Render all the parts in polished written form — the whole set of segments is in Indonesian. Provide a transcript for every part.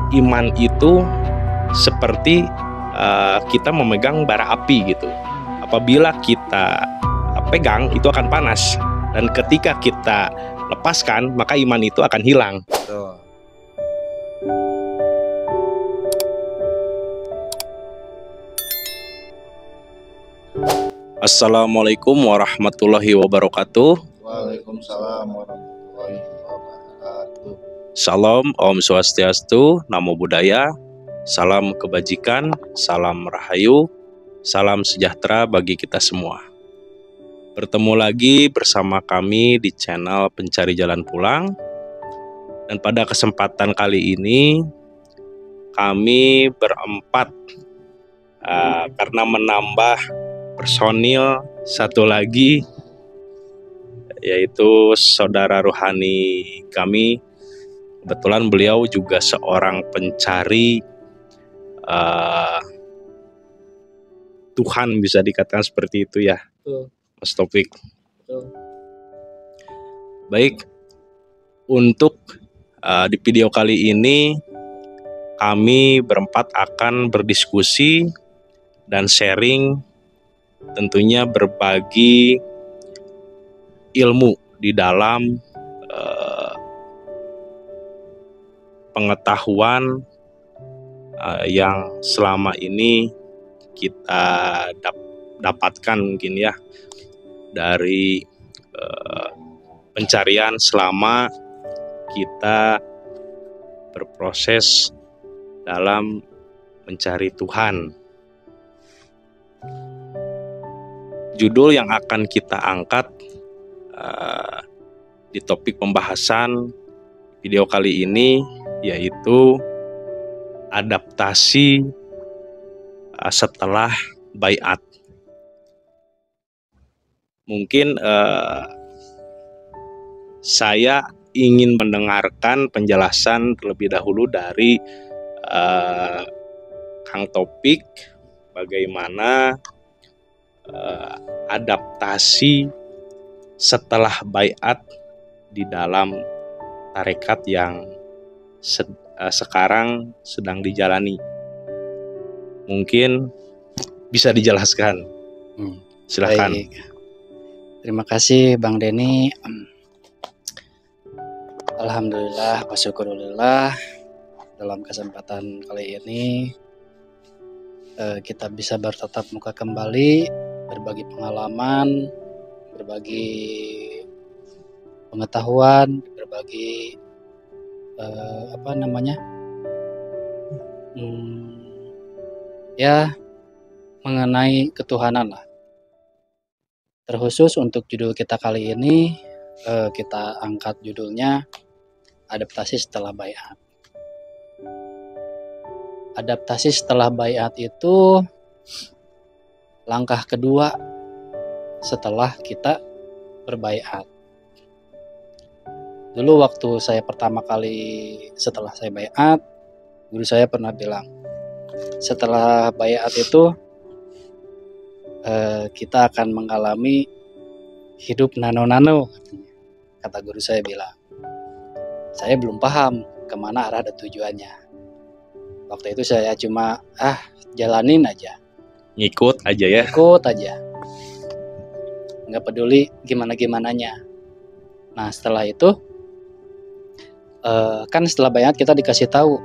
iman itu seperti kita memegang bara api gitu. Apabila kita pegang itu akan panas, dan ketika kita lepaskan maka iman itu akan hilang. Betul. Assalamualaikum warahmatullahi wabarakatuh. Waalaikumsalam warahmatullahi wabarakatuh. Salam, Om Swastiastu, Namo Buddhaya, salam kebajikan, salam rahayu, salam sejahtera bagi kita semua. Bertemu lagi bersama kami di channel Pencari Jalan Pulang. Dan pada kesempatan kali ini kami berempat karena menambah personil satu lagi, yaitu saudara ruhani kami. Kebetulan beliau juga seorang pencari Tuhan, bisa dikatakan seperti itu ya, Mas Taufik. Baik, untuk di video kali ini kami berempat akan berdiskusi dan sharing, tentunya berbagi ilmu di dalam pengetahuan yang selama ini kita dapatkan mungkin ya dari pencarian selama kita berproses dalam mencari Tuhan. Judul yang akan kita angkat di topik pembahasan video kali ini yaitu adaptasi setelah baiat. Mungkin saya ingin mendengarkan penjelasan terlebih dahulu dari Kang Taufik, bagaimana adaptasi setelah baiat di dalam tarekat yang sekarang sedang dijalani. Mungkin bisa dijelaskan. Silakan. Baik. Terima kasih Bang Denny. Alhamdulillah wa syukurillah, dalam kesempatan kali ini kita bisa bertatap muka kembali, berbagi pengalaman, berbagi pengetahuan, berbagi mengenai ketuhanan lah. Terkhusus untuk judul kita kali ini, kita angkat judulnya adaptasi setelah baiat. Adaptasi setelah baiat itu langkah kedua setelah kita berbaiat. Dulu waktu saya pertama kali setelah saya baiat, guru saya pernah bilang, setelah baiat itu kita akan mengalami hidup nano-nano, kata guru saya bilang. Saya belum paham kemana arah dan tujuannya. Waktu itu saya cuma jalanin aja, Ngikut aja ya. ikut aja, nggak peduli gimana-gimananya. Nah setelah itu kan setelah baiat kita dikasih tahu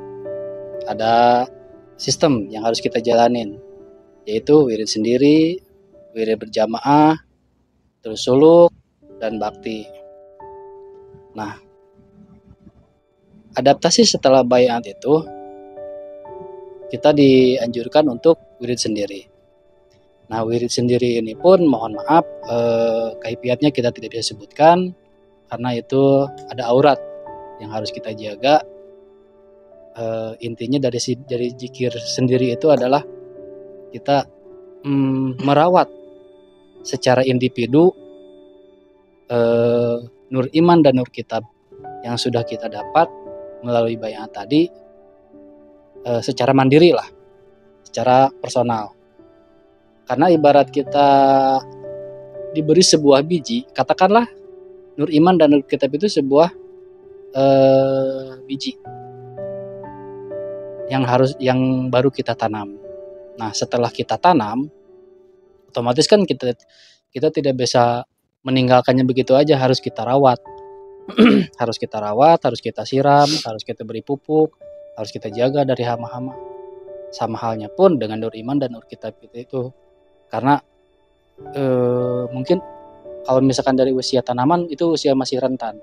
ada sistem yang harus kita jalanin, yaitu wirid sendiri, wirid berjamaah, terus suluk, dan bakti. Nah, adaptasi setelah baiat itu kita dianjurkan untuk wirid sendiri. Nah, wirid sendiri ini pun mohon maaf kaifiatnya kita tidak bisa sebutkan karena itu ada aurat yang harus kita jaga. Intinya dari zikir sendiri itu adalah kita merawat secara individu nur iman dan nur kitab yang sudah kita dapat melalui baiat tadi secara mandiri lah, secara personal. Karena ibarat kita diberi sebuah biji, katakanlah nur iman dan nur kitab itu sebuah biji. yang baru kita tanam. Nah, setelah kita tanam, otomatis kan kita tidak bisa meninggalkannya begitu aja, harus kita rawat. Harus kita rawat, harus kita siram, harus kita beri pupuk, harus kita jaga dari hama-hama. Sama halnya pun dengan nur iman dan nur kitab itu. Karena mungkin kalau misalkan dari usia tanaman itu usia masih rentan.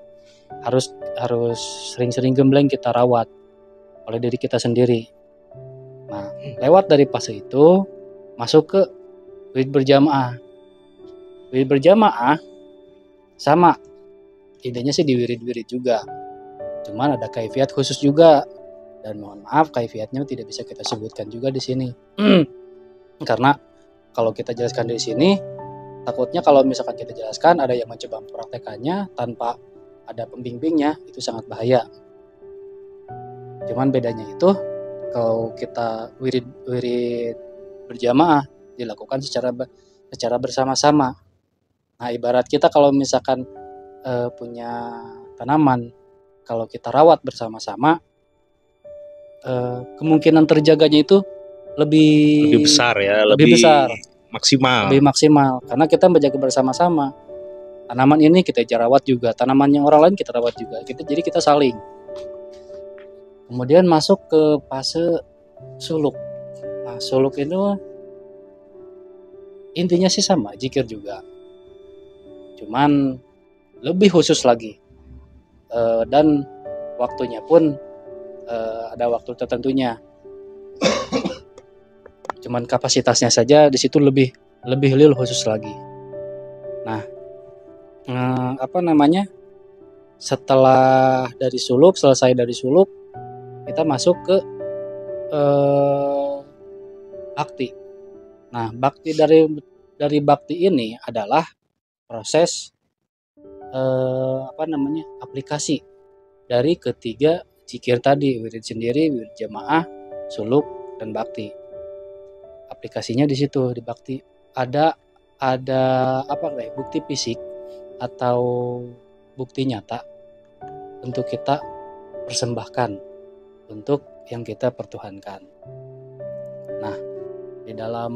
Harus sering-sering gembleng kita rawat oleh diri kita sendiri. Nah, lewat dari fase itu masuk ke wirid berjamaah. Wirid berjamaah sama, idenya sih di wirid-wirid juga. Cuman ada kaifiat khusus juga. Dan mohon maaf, kaifiatnya tidak bisa kita sebutkan juga di sini. Karena kalau kita jelaskan di sini, takutnya kalau misalkan kita jelaskan ada yang mencoba mempraktekannya tanpa ada pembimbingnya, itu sangat bahaya. Cuman bedanya itu kalau kita wirid berjamaah dilakukan secara bersama-sama. Nah, ibarat kita kalau misalkan punya tanaman, kalau kita rawat bersama-sama, kemungkinan terjaganya itu lebih besar ya, lebih besar, maksimal. lebih maksimal karena kita menjaga bersama-sama. Tanaman ini kita rawat juga, tanaman yang orang lain kita rawat juga. Jadi kita saling. Kemudian masuk ke fase suluk. Nah, suluk itu intinya sih sama, zikir juga. Cuman lebih khusus lagi. Dan waktunya pun ada waktu tertentunya. Cuman kapasitasnya saja di situ lebih lil khusus lagi. Nah, setelah selesai dari suluk, kita masuk ke bakti. Nah, bakti dari bakti ini adalah proses aplikasi dari ketiga zikir tadi, wirid sendiri, wirid jamaah, suluk, dan bakti. Aplikasinya di situ, di bakti ada bukti fisik atau bukti nyata untuk kita persembahkan untuk yang kita pertuhankan. Nah, di dalam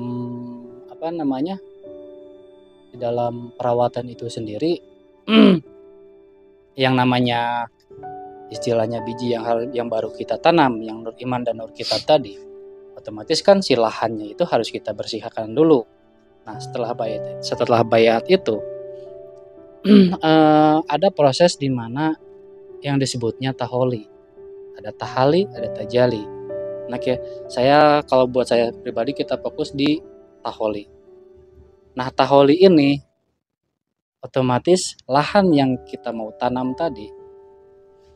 di dalam perawatan itu sendiri yang namanya istilahnya biji yang baru kita tanam, yang nur iman dan nur kitab tadi, otomatis kan si lahannya itu harus kita bersihkan dulu. Nah, setelah bayat itu ada proses di mana yang disebutnya taholi. Ada tahali, ada tajali. Nah, kalau buat saya pribadi kita fokus di taholi. Nah, taholi ini otomatis lahan yang kita mau tanam tadi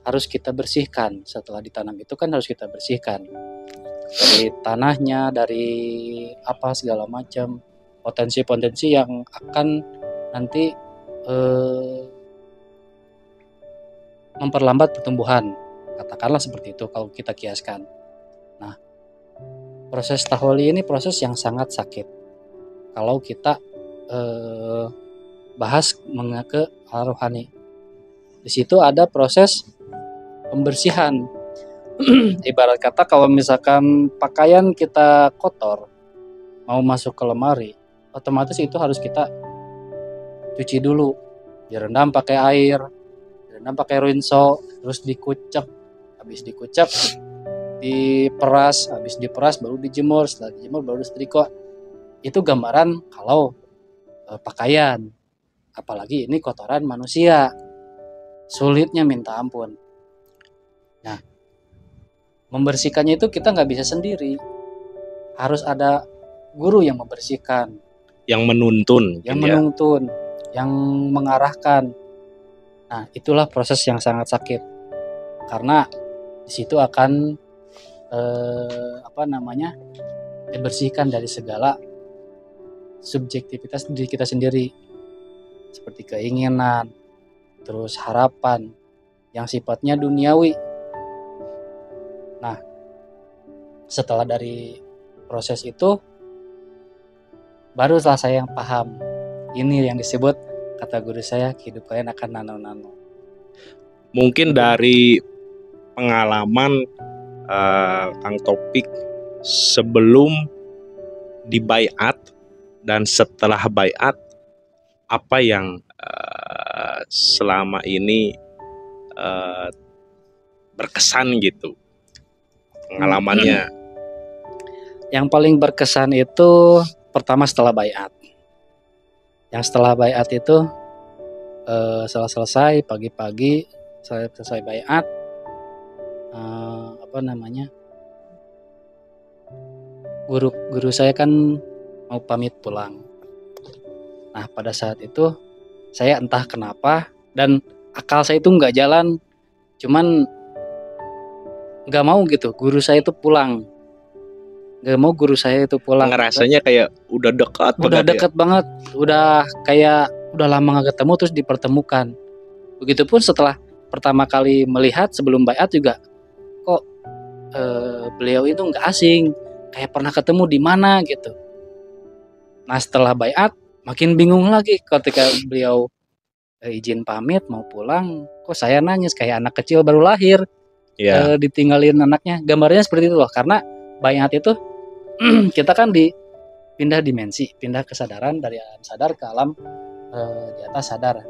harus kita bersihkan. Setelah ditanam itu kan harus kita bersihkan. Dari tanahnya, dari segala macam potensi-potensi yang akan nanti memperlambat pertumbuhan. Katakanlah seperti itu kalau kita kiaskan. Nah, proses taholi ini proses yang sangat sakit. Kalau kita bahas ke arah rohani. Di situ ada proses pembersihan. Ibarat kata kalau misalkan pakaian kita kotor, mau masuk ke lemari, otomatis itu harus kita cuci dulu, direndam pakai air, direndam pakai rinso, terus dikucek, habis dikucek diperas, habis diperas baru dijemur, setelah dijemur baru disetrika. Itu gambaran kalau pakaian, apalagi ini kotoran manusia, sulitnya minta ampun. Nah, membersihkannya itu kita nggak bisa sendiri, harus ada guru yang membersihkan, yang menuntun, yang mengarahkan. Nah, itulah proses yang sangat sakit, karena di situ akan dibersihkan dari segala subjektivitas diri kita sendiri, seperti keinginan, terus harapan yang sifatnya duniawi. Nah, setelah dari proses itu, barulah saya yang paham. Ini yang disebut, kata guru saya, hidup kalian akan nano-nano. Mungkin dari pengalaman Kang Topik, sebelum dibaiat dan setelah baiat, apa yang selama ini berkesan gitu pengalamannya? Yang paling berkesan itu pertama setelah baiat. Yang setelah baiat itu setelah selesai pagi-pagi, saya selesai baiat, guru saya kan mau pamit pulang. Nah pada saat itu saya entah kenapa dan akal saya itu nggak jalan, cuman nggak mau gitu guru saya itu pulang, nggak mau guru saya itu pulang. Ngerasanya kayak udah dekat Udah deket banget, udah kayak udah lama gak ketemu terus dipertemukan. Begitupun setelah pertama kali melihat sebelum baiat juga, kok beliau itu nggak asing, kayak pernah ketemu di mana gitu. Nah setelah baiat makin bingung lagi ketika beliau izin pamit mau pulang, kok saya nangis kayak anak kecil baru lahir, ditinggalin anaknya. Gambarnya seperti itu loh, karena baiat itu kita kan pindah dimensi, pindah kesadaran dari alam sadar ke alam di atas sadar.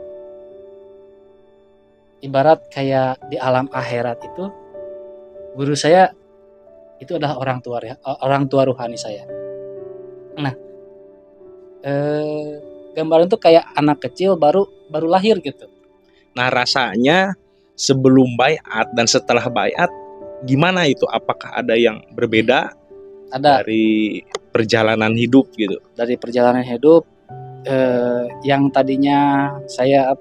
Ibarat kayak di alam akhirat itu, guru saya itu adalah orang tua ruhani saya. Nah, gambaran itu kayak anak kecil baru lahir gitu. Nah rasanya sebelum baiat dan setelah baiat gimana itu? Apakah ada yang berbeda? Ada. Dari perjalanan hidup gitu? Dari perjalanan hidup, yang tadinya saya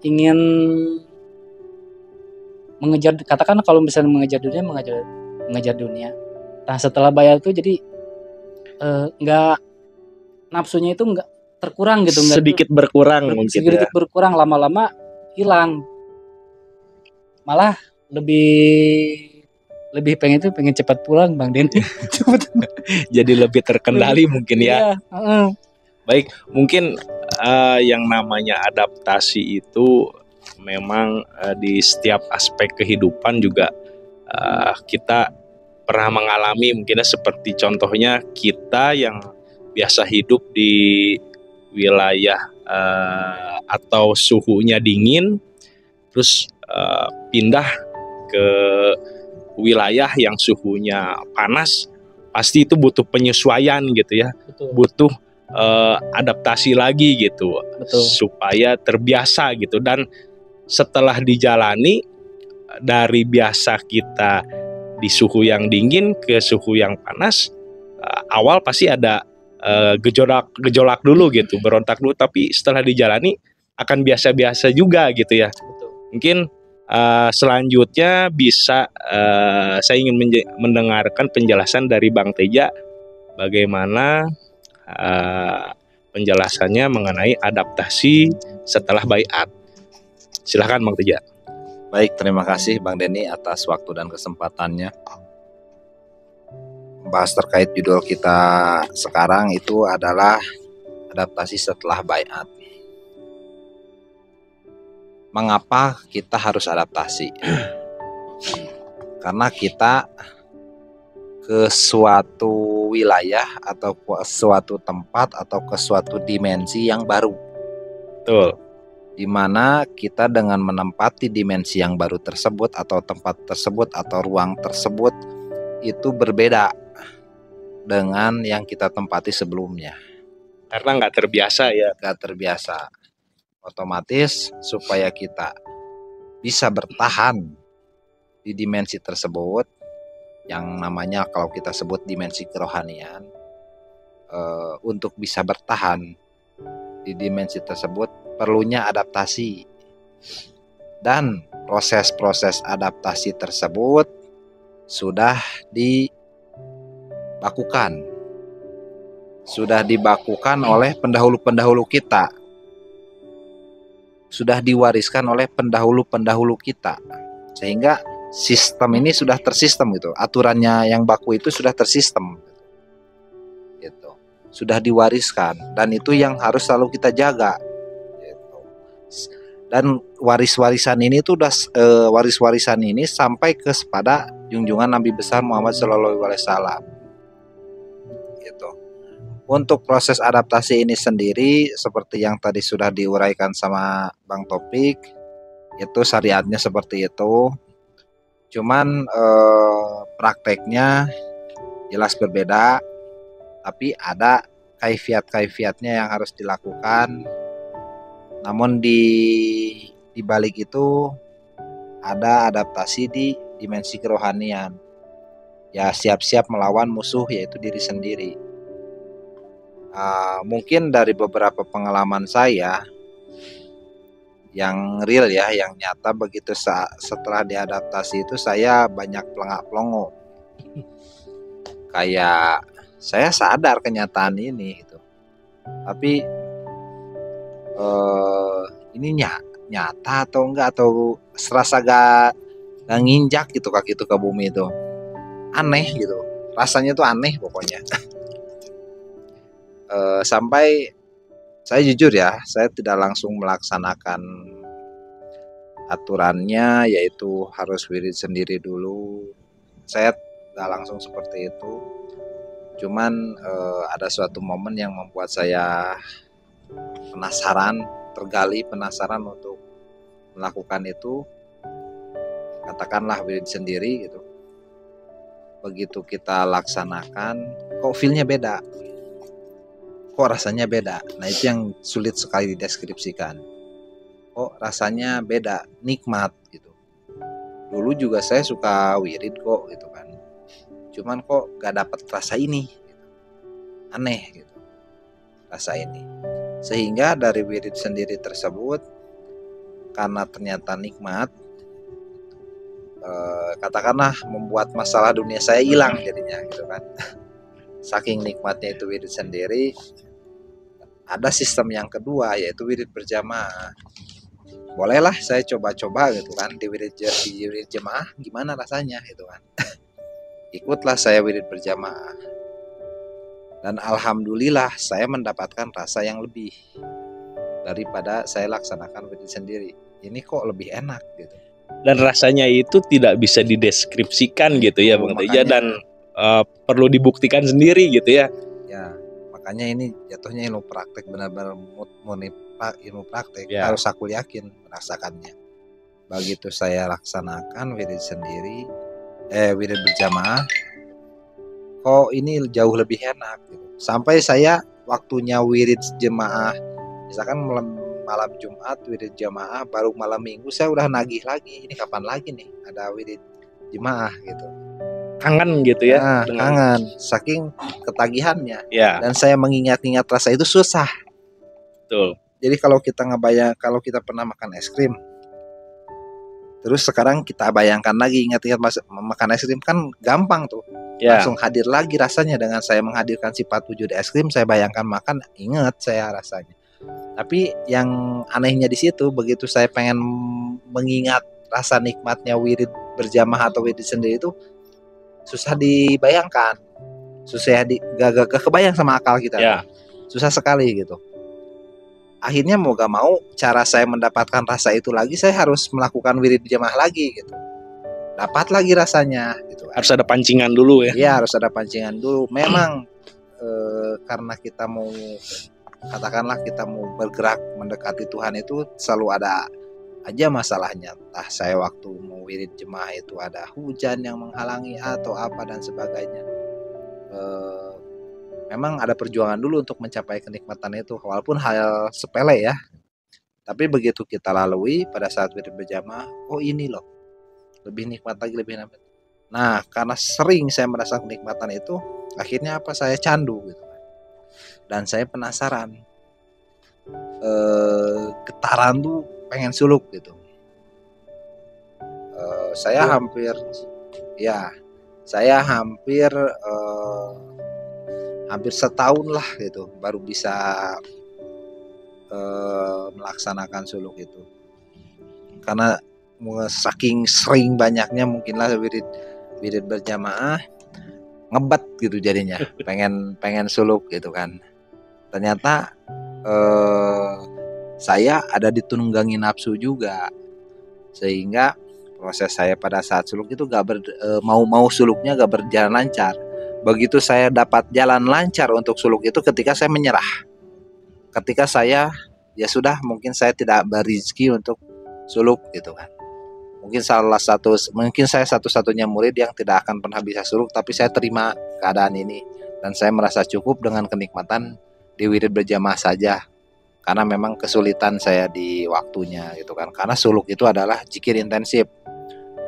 ingin mengejar, katakan kalau misalnya mengejar dunia. Nah setelah bayar itu jadi nggak, nafsunya itu nggak terkurang gitu, sedikit berkurang mungkin sedikit berkurang, lama-lama hilang, malah lebih pengen cepat pulang Bang Den. Jadi lebih terkendali mungkin ya. Iya. Baik, mungkin yang namanya adaptasi itu memang di setiap aspek kehidupan juga kita pernah mengalami, mungkin seperti contohnya kita yang biasa hidup di wilayah atau suhunya dingin, terus pindah ke wilayah yang suhunya panas, pasti itu butuh penyesuaian gitu ya. Betul. Butuh adaptasi lagi gitu. Betul. Supaya terbiasa gitu. Dan setelah dijalani dari biasa kita di suhu yang dingin ke suhu yang panas, awal pasti ada gejolak dulu gitu, berontak dulu, tapi setelah dijalani akan biasa-biasa juga gitu ya. Betul. Mungkin selanjutnya bisa saya ingin mendengarkan penjelasan dari Bang Teja bagaimana penjelasannya mengenai adaptasi setelah baiat. Silahkan Bang Teja. Baik, terima kasih Bang Denny atas waktu dan kesempatannya. Bahas terkait judul kita sekarang itu adalah adaptasi setelah baiat. Mengapa kita harus adaptasi? Karena kita ke suatu wilayah atau ke suatu tempat atau ke suatu dimensi yang baru. Betul. Di mana kita dengan menempati dimensi yang baru tersebut atau tempat tersebut atau ruang tersebut itu berbeda dengan yang kita tempati sebelumnya. Karena nggak terbiasa ya. Nggak terbiasa. Otomatis supaya kita bisa bertahan di dimensi tersebut, yang namanya kalau kita sebut dimensi kerohanian, untuk bisa bertahan di dimensi tersebut perlunya adaptasi, dan proses-proses adaptasi tersebut sudah dibakukan oleh pendahulu-pendahulu kita, sudah diwariskan oleh pendahulu-pendahulu kita, sehingga sistem ini sudah tersistem gitu, aturannya yang baku itu sudah tersistem gitu, sudah diwariskan, dan itu yang harus selalu kita jaga gitu. Dan waris-warisan ini tuh waris-warisan ini sampai kepada junjungan Nabi besar Muhammad Shallallahu Alaihi Wasallam. Gitu. Untuk proses adaptasi ini sendiri seperti yang tadi sudah diuraikan sama Bang Topik, itu syariatnya seperti itu. Cuman prakteknya jelas berbeda, tapi ada kaifiat-kaifiatnya yang harus dilakukan. Namun di balik itu ada adaptasi di dimensi kerohanian. Ya, siap-siap melawan musuh yaitu diri sendiri. Mungkin dari beberapa pengalaman saya yang real ya, yang nyata, begitu setelah diadaptasi itu saya banyak pelengak-pelongo. Kayak saya sadar kenyataan ini gitu. Tapi ini nyata atau enggak, atau serasa gak nginjak gitu kaki itu ke bumi itu, aneh gitu, rasanya tuh aneh pokoknya. Sampai saya jujur ya, saya tidak langsung melaksanakan aturannya, yaitu harus wirid sendiri dulu. Saya tidak langsung seperti itu. Cuman ada suatu momen yang membuat saya tergali penasaran untuk melakukan itu. Katakanlah wirid sendiri gitu. Begitu kita laksanakan, kok feel-nya beda, kok rasanya beda. Nah, itu yang sulit sekali dideskripsikan. Kok rasanya beda, nikmat gitu. Dulu juga saya suka wirid kok gitu kan, cuman kok gak dapet rasa ini gitu. Aneh gitu rasa ini. Sehingga dari wirid sendiri tersebut, karena ternyata nikmat, katakanlah membuat masalah dunia saya hilang jadinya gitu kan. Saking nikmatnya itu wirid sendiri. Ada sistem yang kedua, yaitu wirid berjamaah. Bolehlah saya coba-coba gitu kan di wirid jemaah, gimana rasanya gitu kan. Ikutlah saya wirid berjamaah. Dan alhamdulillah saya mendapatkan rasa yang lebih daripada saya laksanakan wirid sendiri. Ini kok lebih enak gitu. Dan rasanya itu tidak bisa dideskripsikan gitu ya Bang Teja, dan perlu dibuktikan sendiri gitu ya. Ya, makanya ini jatuhnya ilmu praktek, benar-benar ilmu praktek Ya. Harus aku yakin merasakannya. Begitu saya laksanakan wirid sendiri, wirid berjamaah, kok ini jauh lebih enak gitu. Sampai saya waktunya wirid jemaah, misalkan malam Jumat wirid jamaah, baru malam Minggu saya udah nagih lagi, ini kapan lagi nih ada wirid jemaah gitu. Kangen gitu ya. Kangen, saking ketagihannya. Ya. Dan saya mengingat-ingat rasa itu susah. Betul. Jadi kalau kita pernah makan es krim, terus sekarang kita bayangkan lagi, ingat-ingat makan es krim, kan gampang tuh. Ya. Langsung hadir lagi rasanya dengan saya menghadirkan sifat wujud es krim, saya bayangkan makan, ingat saya rasanya. Tapi yang anehnya di situ, begitu saya pengen mengingat rasa nikmatnya wirid berjamaah atau wirid sendiri itu susah dibayangkan, gak kebayang sama akal kita. Ya. Susah sekali gitu. Akhirnya mau gak mau, cara saya mendapatkan rasa itu lagi, saya harus melakukan wirid jamaah lagi gitu. Dapat lagi rasanya gitu. Harus ada pancingan dulu ya. Iya, harus ada pancingan dulu. Memang karena kita mau, katakanlah kita mau bergerak mendekati Tuhan, itu selalu ada aja masalahnya. Entah saya waktu mau wirid jemaah itu ada hujan yang menghalangi atau apa dan sebagainya. Memang ada perjuangan dulu untuk mencapai kenikmatan itu, walaupun hal sepele ya. Tapi begitu kita lalui pada saat wirid berjamaah, oh ini loh, lebih nikmat lagi, lebih nikmat. Nah, karena sering saya merasa kenikmatan itu, akhirnya apa, saya candu gitu. Dan saya penasaran, getaran tuh pengen suluk gitu. Saya hampir setahun lah gitu baru bisa melaksanakan suluk itu, karena saking sering banyaknya mungkinlah wirid berjamaah, ngebet gitu jadinya, pengen suluk gitu kan. Ternyata saya ada ditunggangi nafsu juga, sehingga proses saya pada saat suluk itu mau suluknya gak berjalan lancar. Begitu saya dapat jalan lancar untuk suluk itu ketika saya menyerah, ketika saya ya sudah, mungkin saya tidak berizki untuk suluk gitu kan. Mungkin saya satu-satunya murid yang tidak akan pernah bisa suluk, tapi saya terima keadaan ini dan saya merasa cukup dengan kenikmatan di wirid berjamaah saja, karena memang kesulitan saya di waktunya gitu kan. Karena suluk itu adalah zikir intensif,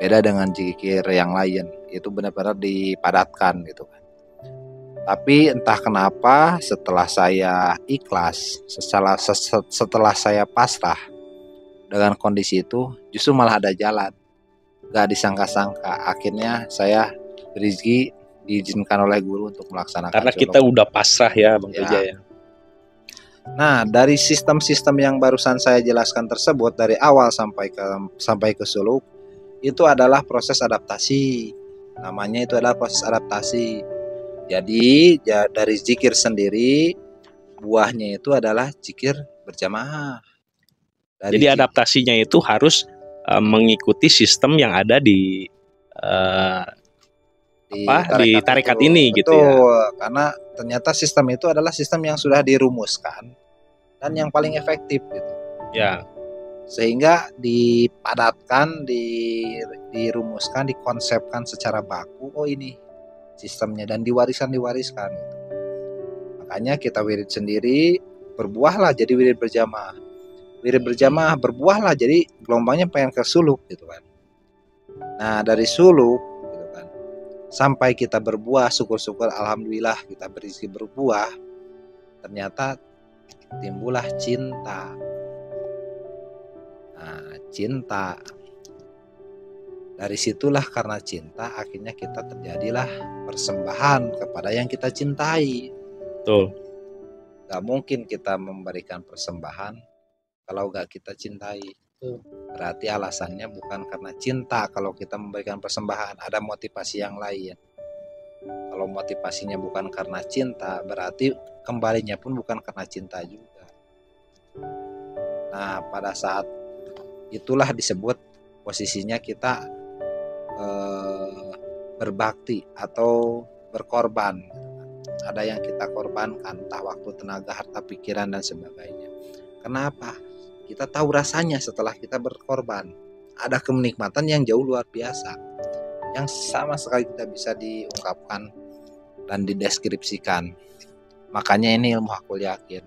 beda dengan zikir yang lain, itu benar-benar dipadatkan gitu kan. Tapi entah kenapa setelah saya ikhlas, setelah saya pasrah dengan kondisi itu, justru malah ada jalan. Gak disangka-sangka, akhirnya saya berizki, diizinkan oleh guru untuk melaksanakan Karena suluk. kita udah pasrah ya Bang Teja ya. Nah, dari sistem-sistem yang barusan saya jelaskan tersebut, dari awal sampai ke suluk, itu adalah proses adaptasi. Namanya itu adalah proses adaptasi. Jadi dari zikir sendiri, buahnya itu adalah zikir berjamaah. Jadi adaptasinya itu harus mengikuti sistem yang ada di tarekat ini. Betul, gitu ya. Karena ternyata sistem itu adalah sistem yang sudah dirumuskan dan yang paling efektif gitu. Ya. Sehingga dipadatkan, dirumuskan, dikonsepkan secara baku. Oh ini sistemnya, dan diwariskan gitu. Makanya kita wirid sendiri, berbuahlah jadi wirid berjamaah. Wirid berjamaah berbuahlah jadi gelombangnya pengen ke suluk gitu kan. Nah dari suluk gitu kan, sampai kita berbuah, syukur-syukur alhamdulillah kita berizki berbuah, ternyata timbullah cinta. Nah cinta, dari situlah karena cinta akhirnya kita terjadilah persembahan kepada yang kita cintai. Betul. Gak mungkin kita memberikan persembahan kalau gak kita cintai. Berarti alasannya bukan karena cinta kalau kita memberikan persembahan, ada motivasi yang lain. Kalau motivasinya bukan karena cinta, berarti kembalinya pun bukan karena cinta juga. Nah pada saat itulah disebut posisinya kita berbakti atau berkorban. Ada yang kita korbankan, entah waktu, tenaga, harta, pikiran dan sebagainya. Kenapa? Kita tahu rasanya setelah kita berkorban. Ada kenikmatan yang jauh luar biasa, yang sama sekali tidak bisa diungkapkan dan dideskripsikan. Makanya ini ilmu hakul yakin.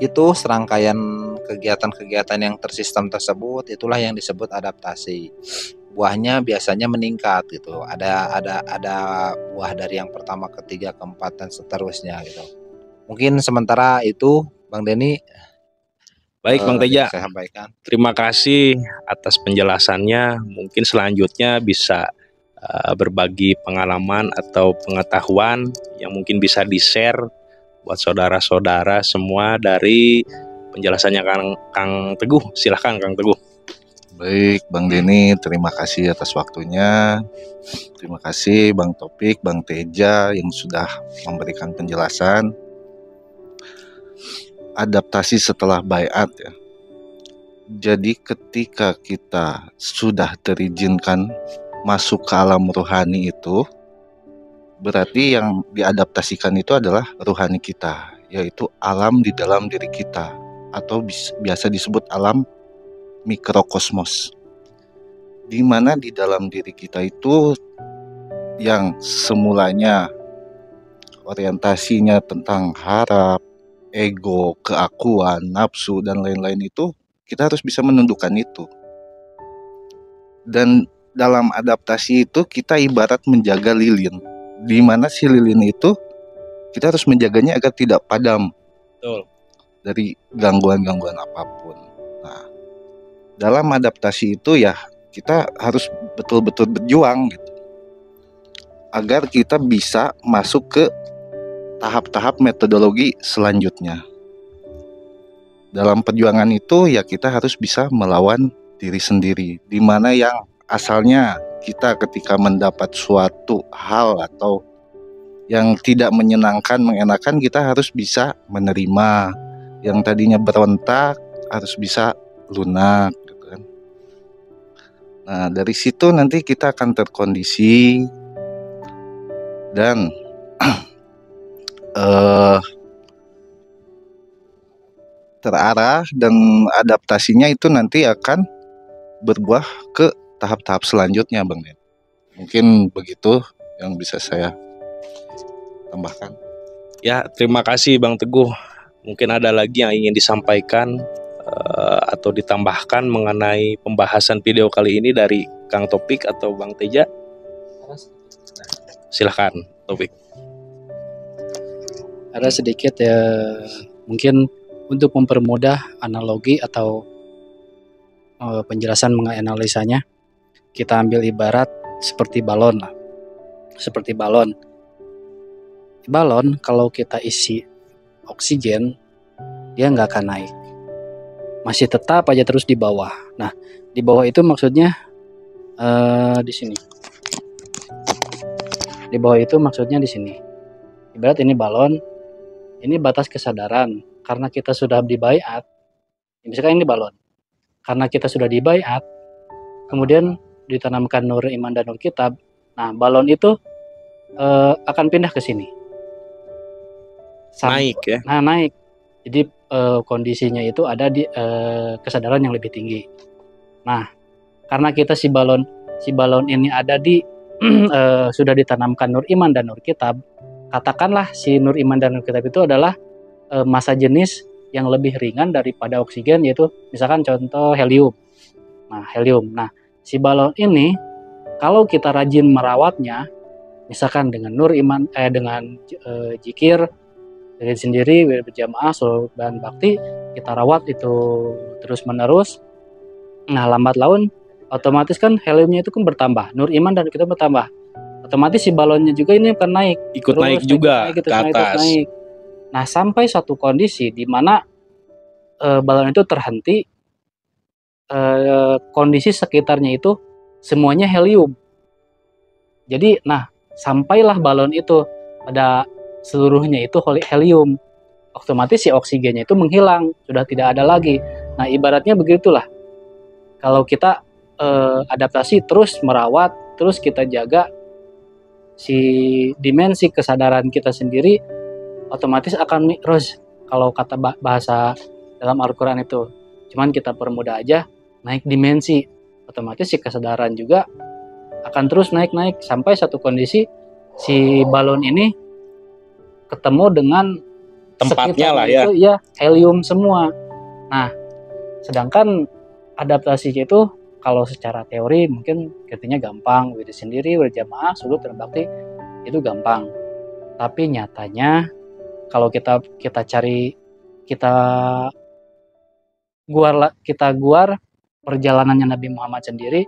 Itu serangkaian kegiatan-kegiatan yang tersistem tersebut, itulah yang disebut adaptasi. Buahnya biasanya meningkat gitu. Ada buah dari yang pertama, ketiga, keempat dan seterusnya gitu. Mungkin sementara itu Bang Denny. Baik Bang Teja, saya sampaikan. Terima kasih atas penjelasannya. Mungkin selanjutnya bisa berbagi pengalaman atau pengetahuan yang mungkin bisa di-share buat saudara-saudara semua dari penjelasannya Kang Teguh. Silahkan Kang Teguh. Baik Bang Denny, terima kasih atas waktunya. Terima kasih Bang Topik, Bang Teja yang sudah memberikan penjelasan. Adaptasi setelah baiat ya. Jadi ketika kita sudah terizinkan masuk ke alam ruhani itu, berarti yang diadaptasikan itu adalah ruhani kita, yaitu alam di dalam diri kita, atau biasa disebut alam mikrokosmos, di mana di dalam diri kita itu yang semulanya orientasinya tentang harap, ego, keakuan, nafsu dan lain-lain itu, kita harus bisa menundukkan itu. Dan dalam adaptasi itu kita ibarat menjaga lilin, di mana si lilin itu kita harus menjaganya agar tidak padam. Betul. Dari gangguan-gangguan apapun. Nah, dalam adaptasi itu ya kita harus betul-betul berjuang gitu, agar kita bisa masuk ke tahap-tahap metodologi selanjutnya. Dalam perjuangan itu ya kita harus bisa melawan diri sendiri, di mana yang asalnya kita ketika mendapat suatu hal atau yang tidak menyenangkan, mengenakan, kita harus bisa menerima, yang tadinya berontak harus bisa lunak gitu kan. Nah, dari situ nanti kita akan terkondisi dan terarah, dan adaptasinya itu nanti akan berbuah ke tahap-tahap selanjutnya, Bang Den. Mungkin begitu yang bisa saya tambahkan. Ya, terima kasih Bang Teguh. Mungkin ada lagi yang ingin disampaikan atau ditambahkan mengenai pembahasan video kali ini dari Kang Topik atau Bang Teja? Silahkan, Topik. Ada sedikit ya, mungkin untuk mempermudah analogi atau penjelasan mengenai analisanya, kita ambil ibarat seperti balon lah. Seperti balon. Balon kalau kita isi oksigen, dia nggak akan naik. Masih tetap aja terus di bawah. Nah, di bawah itu maksudnya di sini. Di bawah itu maksudnya di sini. Ibarat ini balon, ini batas kesadaran. Karena kita sudah dibaiat, misalkan ini balon. Karena kita sudah dibaiat, kemudian ditanamkan nur iman dan nur kitab. Nah, balon itu akan pindah ke sini. Naik ya. Nah, naik. Jadi kondisinya itu ada di kesadaran yang lebih tinggi. Nah, karena kita si balon ini ada di sudah ditanamkan nur iman dan nur kitab. Katakanlah si nur iman dan nur kitab itu adalah massa jenis yang lebih ringan daripada oksigen, yaitu misalkan contoh helium. Nah, helium. Nah, si balon ini kalau kita rajin merawatnya, misalkan dengan nur iman dengan zikir diri sendiri, berjamaah, sholat dan bakti, kita rawat itu terus menerus. Nah, lambat laun otomatis kan heliumnya itu kan bertambah, nur iman dan kita bertambah. Otomatis si balonnya juga ini akan naik, Ikut terus naik juga naik, ke atas. naik. Nah, sampai suatu kondisi di mana balon itu terhenti, kondisi sekitarnya itu semuanya helium. Jadi, nah, sampailah balon itu pada seluruhnya itu helium, otomatis si oksigennya itu menghilang, sudah tidak ada lagi. Nah, ibaratnya begitulah. Kalau kita adaptasi, terus merawat, terus kita jaga si dimensi kesadaran kita sendiri, otomatis akan mi'raj kalau kata bahasa dalam Al-Quran itu. Cuman kita permudah aja, naik dimensi, otomatis si kesadaran juga akan terus naik sampai satu kondisi si balon ini ketemu dengan Tempatnya lah ya. itu ya helium semua. Nah, sedangkan adaptasinya itu kalau secara teori mungkin artinya gampang, diri sendiri, berjamaah, sulut dan bakti itu gampang. Tapi nyatanya kalau kita cari, kita guar perjalanannya Nabi Muhammad sendiri,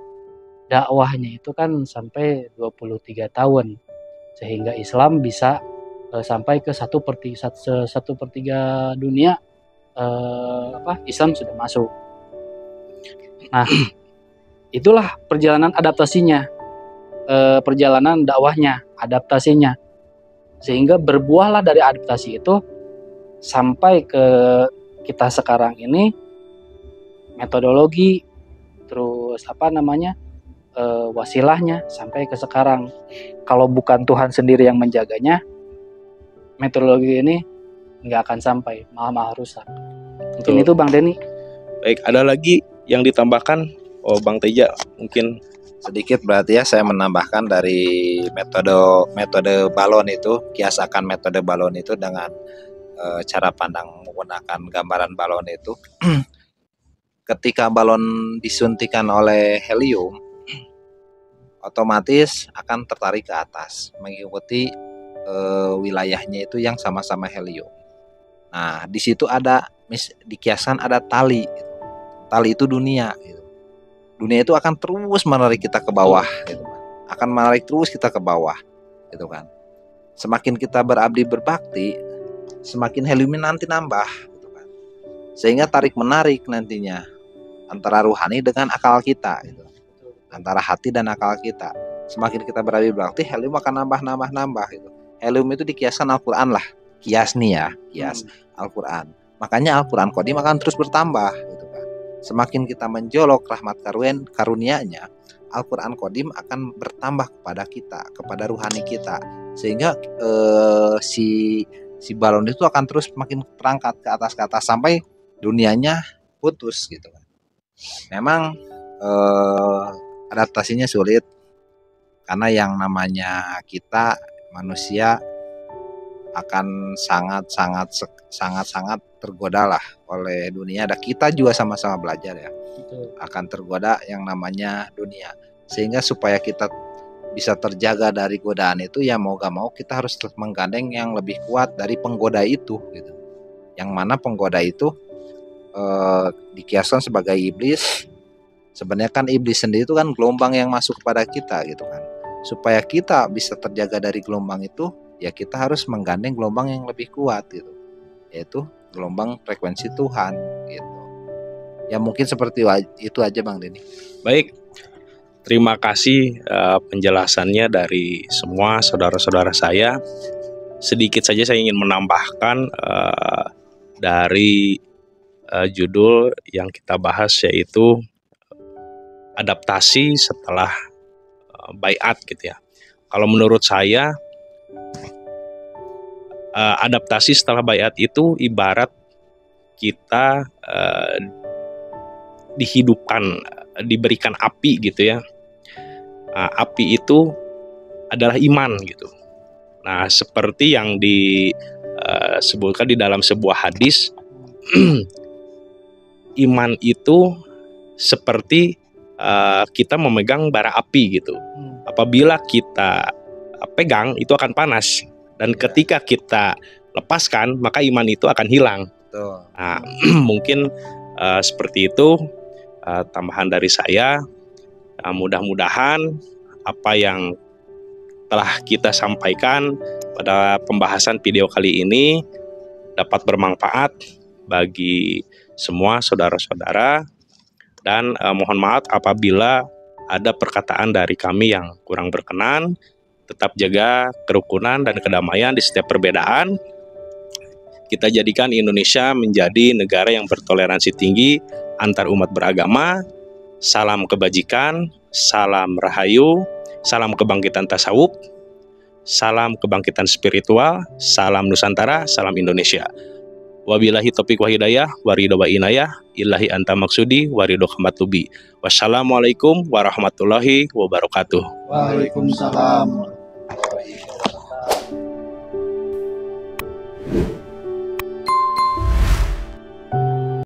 dakwahnya itu kan sampai 23 tahun, sehingga Islam bisa sampai ke 1/3 dunia Islam sudah masuk. Nah, itulah perjalanan adaptasinya, perjalanan dakwahnya, adaptasinya, sehingga berbuahlah dari adaptasi itu sampai ke kita sekarang ini, metodologi, terus wasilahnya sampai ke sekarang. Kalau bukan Tuhan sendiri yang menjaganya, metodologi ini nggak akan sampai, malah rusak. Mungkin itu Bang Denny. Baik, ada lagi yang ditambahkan? Oh, Bang Teja mungkin Sedikit berarti ya, saya menambahkan dari metode balon itu, kiasakan metode balon itu dengan cara pandang menggunakan gambaran balon itu. Ketika balon disuntikan oleh helium, otomatis akan tertarik ke atas mengikuti wilayahnya itu yang sama-sama helium. Nah, di situ ada dikiaskan ada tali. Tali itu dunia. Dunia itu akan terus menarik kita ke bawah, gitu. Akan menarik terus kita ke bawah, gitu kan. Semakin kita berabdi berbakti, semakin heliumnya nanti nambah, gitu kan. Sehingga tarik menarik nantinya antara ruhani dengan akal kita, gitu. Antara hati dan akal kita. Semakin kita berabdi berbakti, helium akan nambah, gitu. Helium itu dikiaskan Al-Quran lah, kias nih ya, kias Al-Quran. makanya Al-Quran Qadim akan terus bertambah gitu kan. Semakin kita menjolok rahmat karunia-Nya, Al-Quran Qadim akan bertambah kepada kita, kepada ruhani kita, sehingga si balon itu akan terus makin terangkat ke atas sampai dunianya putus gitu kan. Memang adaptasinya sulit karena yang namanya kita manusia akan sangat tergoda lah oleh dunia. Dan kita juga sama-sama belajar ya. Betul. Akan tergoda yang namanya dunia. Sehingga supaya kita bisa terjaga dari godaan itu, ya mau gak mau kita harus terus menggandeng yang lebih kuat dari penggoda itu gitu. Yang mana penggoda itu dikiaskan sebagai iblis. Sebenarnya kan iblis sendiri itu kan gelombang yang masuk kepada kita gitu kan. Supaya kita bisa terjaga dari gelombang itu, ya kita harus menggandeng gelombang yang lebih kuat gitu, yaitu gelombang frekuensi Tuhan gitu. Ya mungkin seperti itu aja Bang Denny. Baik, terima kasih penjelasannya dari semua saudara-saudara saya. Sedikit saja saya ingin menambahkan dari judul yang kita bahas, yaitu adaptasi setelah baiat gitu ya. Kalau menurut saya, adaptasi setelah baiat itu ibarat kita dihidupkan, diberikan api gitu ya. Api itu adalah iman gitu. Nah, seperti yang disebutkan di dalam sebuah hadis, iman itu seperti kita memegang bara api gitu. Apabila kita pegang, itu akan panas. Dan ketika kita lepaskan, maka iman itu akan hilang. Nah, mungkin seperti itu tambahan dari saya. Mudah-mudahan apa yang telah kita sampaikan pada pembahasan video kali ini dapat bermanfaat bagi semua saudara-saudara. Dan mohon maaf apabila ada perkataan dari kami yang kurang berkenan. Tetap jaga kerukunan dan kedamaian di setiap perbedaan. Kita jadikan Indonesia menjadi negara yang bertoleransi tinggi antar umat beragama. Salam kebajikan, salam rahayu, salam kebangkitan tasawuf, salam kebangkitan spiritual, salam Nusantara, salam Indonesia. Wabillahi taufiq wa hidayah, waridho wa inayah, ilahi anta maksudi, waridho kamatlubi. Wassalamualaikum warahmatullahi wabarakatuh. Waalaikumsalam warahmatullahi wabarakatuh.